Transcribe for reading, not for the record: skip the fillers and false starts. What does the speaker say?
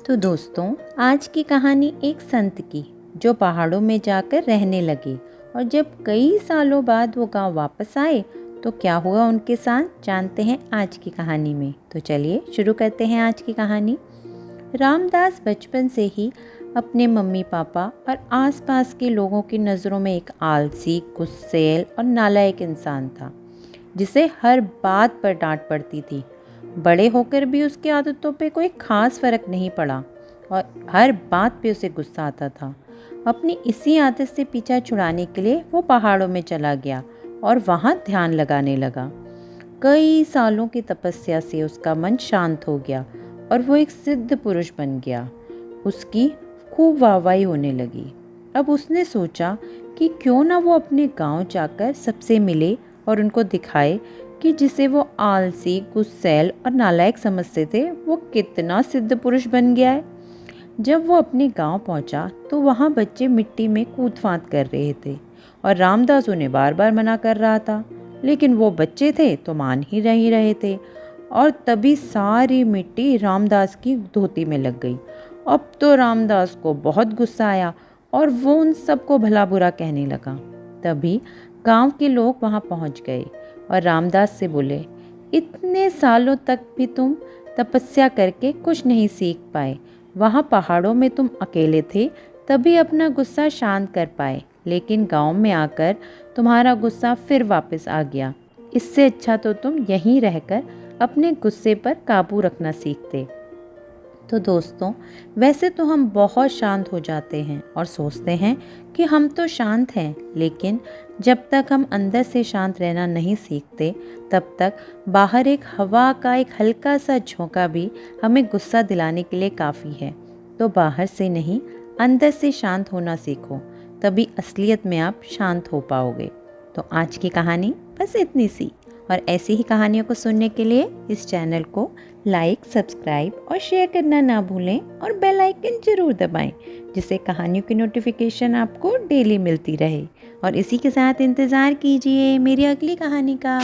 तो दोस्तों, आज की कहानी एक संत की जो पहाड़ों में जाकर रहने लगे और जब कई सालों बाद वो गांव वापस आए तो क्या हुआ उनके साथ जानते हैं आज की कहानी में। तो चलिए शुरू करते हैं आज की कहानी। रामदास बचपन से ही अपने मम्मी पापा और आसपास के लोगों की नज़रों में एक आलसी, गुस्सैल और नालायक इंसान था जिसे हर बात पर डांट पड़ती थी। बड़े होकर भी उसकी आदतों पे कोई खास फर्क नहीं पड़ा और हर बात पे उसे गुस्सा आता था। अपनी इसी आदत से पीछा छुड़ाने के लिए वो पहाड़ों में चला गया और वहाँ ध्यान लगाने लगा। कई सालों की तपस्या से उसका मन शांत हो गया और वो एक सिद्ध पुरुष बन गया। उसकी खूब वाहवाही होने लगी। अब उसने सोचा कि क्यों ना वो अपने गांव जाकर सबसे मिले और उनको दिखाए कि जिसे वो आलसी, गुस्सैल और नालायक समझते थे वो कितना सिद्ध पुरुष बन गया है। जब वो अपने गांव पहुंचा तो वहां बच्चे मिट्टी में कूद फांद कर रहे थे और रामदास उन्हें बार बार मना कर रहा था, लेकिन वो बच्चे थे तो मान ही नहीं रहे थे। और तभी सारी मिट्टी रामदास की धोती में लग गई। अब तो रामदास को बहुत गुस्सा आया और वो उन सबको भला बुरा कहने लगा। तभी गांव के लोग वहां पहुंच गए और रामदास से बोले, इतने सालों तक भी तुम तपस्या करके कुछ नहीं सीख पाए। वहाँ पहाड़ों में तुम अकेले थे तभी अपना गुस्सा शांत कर पाए, लेकिन गांव में आकर तुम्हारा गुस्सा फिर वापस आ गया। इससे अच्छा तो तुम यहीं रहकर अपने गुस्से पर काबू रखना सीखते। तो दोस्तों, वैसे तो हम बहुत शांत हो जाते हैं और सोचते हैं कि हम तो शांत हैं, लेकिन जब तक हम अंदर से शांत रहना नहीं सीखते तब तक बाहर एक हवा का एक हल्का सा झोंका भी हमें गुस्सा दिलाने के लिए काफ़ी है। तो बाहर से नहीं, अंदर से शांत होना सीखो, तभी असलियत में आप शांत हो पाओगे। तो आज की कहानी बस इतनी सी, और ऐसी ही कहानियों को सुनने के लिए इस चैनल को लाइक, सब्सक्राइब और शेयर करना ना भूलें और बेल आइकन जरूर दबाएं, जिससे कहानियों की नोटिफिकेशन आपको डेली मिलती रहे। और इसी के साथ इंतज़ार कीजिए मेरी अगली कहानी का।